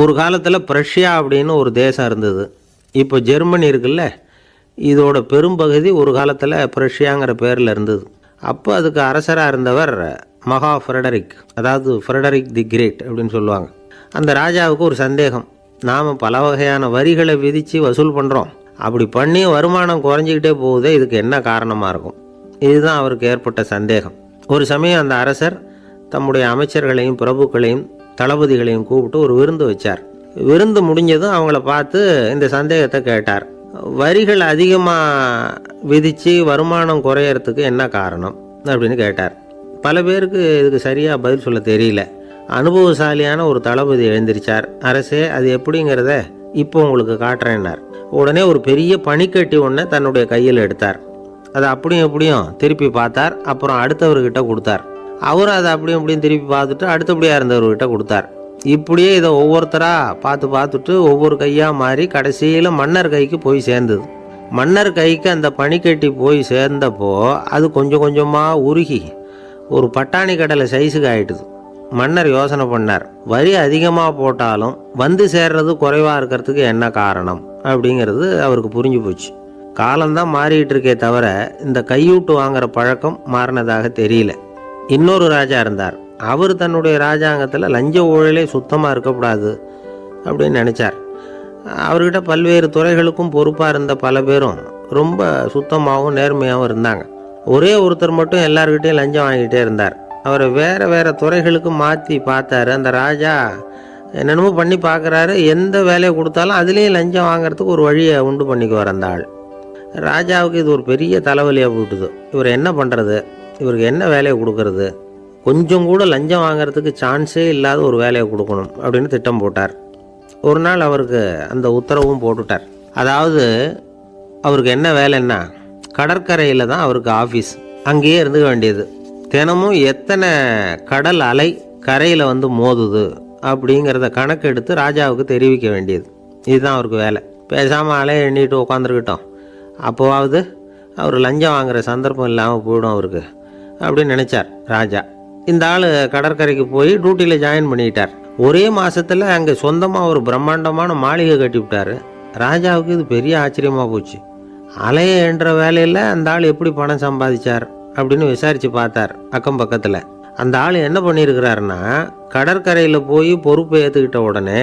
ஒரு காலத்தில் பிரஷ்யா அப்படின்னு ஒரு தேசம் இருந்தது. இப்போ ஜெர்மனி இருக்குல்ல, இதோட பெரும்பகுதி ஒரு காலத்தில் பிரஷ்யாங்கிற பேரில் இருந்தது. அப்போ அதுக்கு அரசராக இருந்தவர் மகா ஃப்ரெடரிக், அதாவது ஃப்ரெடரிக் தி கிரேட் அப்படின்னு சொல்லுவாங்க. அந்த ராஜாவுக்கு ஒரு சந்தேகம். நாம் பல வகையான வரிகளை விதித்து வசூல் பண்ணுறோம், அப்படி பண்ணி வருமானம் குறைஞ்சிக்கிட்டே போகுதே, இதுக்கு என்ன காரணமாக இருக்கும்? இதுதான் அவருக்கு ஏற்பட்ட சந்தேகம். ஒரு சமயம் அந்த அரசர் தம்முடைய அமைச்சர்களையும் பிரபுக்களையும் தளபதிகளையும் கூப்பிட்டு ஒரு விருந்து வச்சார். விருந்து முடிஞ்சதும் அவங்கள பார்த்து இந்த சந்தேகத்தை கேட்டார். வரிகள் அதிகமாக விதித்து வருமானம் குறையறதுக்கு என்ன காரணம் அப்படின்னு கேட்டார். பல பேருக்கு இதுக்கு சரியாக பதில் சொல்ல தெரியல. அனுபவசாலியான ஒரு தளபதி எழுந்திருச்சார். அரசே, அது எப்படிங்கிறத இப்போ உங்களுக்கு காட்டுறேன்னார். உடனே ஒரு பெரிய பனிக்கட்டி ஒன்றை தன்னுடைய கையில் எடுத்தார். அதை அப்படியும் எப்படியும் திருப்பி பார்த்தார். அப்புறம் அடுத்தவர்கிட்ட கொடுத்தார். அவரும் அதை அப்படியும் இப்படியும் திருப்பி பார்த்துட்டு அடுத்தபடியாக இருந்தவர்கிட்ட கொடுத்தார். இப்படியே இதை ஒவ்வொருத்தராக பார்த்துட்டு ஒவ்வொரு கையாக மாறி கடைசியில் மன்னர் கைக்கு போய் சேர்ந்தது. மன்னர் கைக்கு அந்த பனிக்கட்டி போய் சேர்ந்தப்போ அது கொஞ்சம் கொஞ்சமாக உருகி ஒரு பட்டாணி கடலை சைஸுக்கு ஆகிட்டுது. மன்னர் யோசனை பண்ணார், வரி அதிகமாக போட்டாலும் வந்து சேர்றது குறைவாக இருக்கிறதுக்கு என்ன காரணம் அப்படிங்கிறது அவருக்கு புரிஞ்சு போச்சு. காலம்தான் மாறிட்டு இருக்கே தவிர இந்த கையூட்டு வாங்குற பழக்கம் மாறினதாக தெரியல. இன்னொரு ராஜா இருந்தார். அவர் தன்னுடைய ராஜாங்கத்தில் லஞ்ச ஊழலே சுத்தமாக இருக்கக்கூடாது அப்படின்னு நினச்சார். அவர்கிட்ட பல்வேறு துறைகளுக்கும் பொறுப்பாக இருந்த பல பேரும் ரொம்ப சுத்தமாகவும் நேர்மையாகவும் இருந்தாங்க. ஒரே ஒருத்தர் மட்டும் எல்லார்கிட்டையும் லஞ்சம் வாங்கிட்டே இருந்தார். அவரை வேறு வேறு துறைகளுக்கு மாற்றி பார்த்தாரு. அந்த ராஜா என்னென்னமோ பண்ணி பார்க்குறாரு. எந்த வேலையை கொடுத்தாலும் அதுலேயும் லஞ்சம் வாங்கிறதுக்கு ஒரு வழியை உண்டு பண்ணிக்குவார் அந்த ஆள். ராஜாவுக்கு இது ஒரு பெரிய தலைவலியாக போட்டுது. இவர் என்ன பண்ணுறது, இவருக்கு என்ன வேலையை கொடுக்கறது, கொஞ்சம் கூட லஞ்சம் வாங்கிறதுக்கு சான்ஸே இல்லாத ஒரு வேலையை கொடுக்கணும் அப்படின்னு திட்டம் போட்டார். ஒரு நாள் அவருக்கு அந்த உத்தரவும் போட்டுட்டார். அதாவது அவருக்கு என்ன வேலைன்னா, கடற்கரையில் தான் அவருக்கு ஆஃபீஸ். அங்கேயே இருந்துக்க வேண்டியது. தினமும் எத்தனை கடல் அலை கரையில் வந்து மோதுது அப்படிங்கிறத கணக்கெடுத்து ராஜாவுக்கு தெரிவிக்க வேண்டியது. இதுதான் அவருக்கு வேலை. பேசாமல் அலையை எண்ணிட்டு உட்காந்துருக்கிட்டோம், அப்போவாவது அவர் லஞ்சம் வாங்குகிற சந்தர்ப்பம் இல்லாமல் போயிடும் அவருக்கு அப்படின்னு நினச்சார் ராஜா. இந்த ஆள் கடற்கரைக்கு போய் டியூட்டியில் ஜாயின் பண்ணிக்கிட்டார். ஒரே மாதத்தில் அங்கே சொந்தமாக ஒரு பிரம்மாண்டமான மாளிகை கட்டி விட்டார். ராஜாவுக்கு இது பெரிய ஆச்சரியமாக போச்சு. அலையை என்ற வேலையில் அந்த ஆள் எப்படி பணம் சம்பாதிச்சார் அப்படின்னு விசாரித்து பார்த்தார் அக்கம் பக்கத்தில். அந்த ஆள் என்ன பண்ணியிருக்கிறாருன்னா, கடற்கரையில் போய் பொறுப்பை ஏற்றுக்கிட்ட உடனே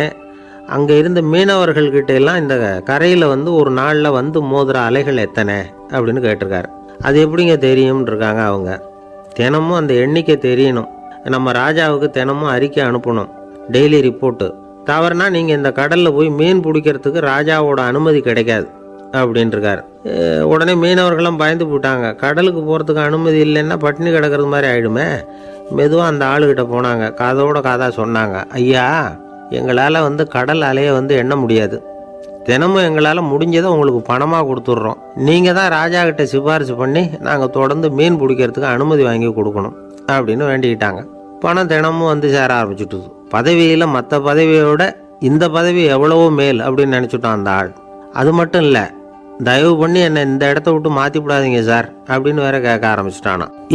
அங்கே இருந்த மீனவர்கள்கிட்ட எல்லாம் இந்த கரையில் வந்து ஒரு நாளில் வந்து மோதுற அலைகள் எத்தனை அப்படின்னு கேட்டிருக்காரு. அது எப்படிங்க தெரியும்னு இருக்காங்க அவங்க. தினமும் அந்த எண்ணிக்கை தெரியணும். நம்ம ராஜாவுக்கு தினமும் அறிக்கை அனுப்பணும், டெய்லி ரிப்போர்ட்டு. தவறுனா நீங்கள் இந்த கடலில் போய் மீன் பிடிக்கிறதுக்கு ராஜாவோட அனுமதி கிடைக்காது அப்படின்ட்டுருக்காரு. உடனே மீனவர்களும் பயந்து போட்டாங்க. கடலுக்கு போகிறதுக்கு அனுமதி இல்லைன்னா பட்டினி கிடக்கிறது மாதிரி ஆகிடுமே. மெதுவாக அந்த ஆளுகிட்ட போனாங்க. காதோட காதாக சொன்னாங்க, ஐயா, எங்களால் வந்து கடல் அலையை வந்து எண்ண முடியாது. தினமும் எங்களால் முடிஞ்சதை உங்களுக்கு பணமாக கொடுத்துட்றோம். நீங்கள் தான் ராஜா கிட்ட சிபாரிசு பண்ணி நாங்கள் தொடர்ந்து மீன் பிடிக்கிறதுக்கு அனுமதி வாங்கி கொடுக்கணும் அப்படின்னு வேண்டிக்கிட்டாங்க. பணம் தினமும் வந்து சேர ஆரம்பிச்சுட்டுது. பதவியில் மற்ற பதவியோட இந்த பதவி எவ்வளவோ மேல் அப்படின்னு நினச்சிட்டான் அந்த ஆள். அது மட்டும் இல்லை, தயவு பண்ணி என்னை இந்த இடத்த விட்டு மாற்றி விடாதீங்க சார் அப்படின்னு வேற கேட்க ஆரம்பிச்சிட்டானா.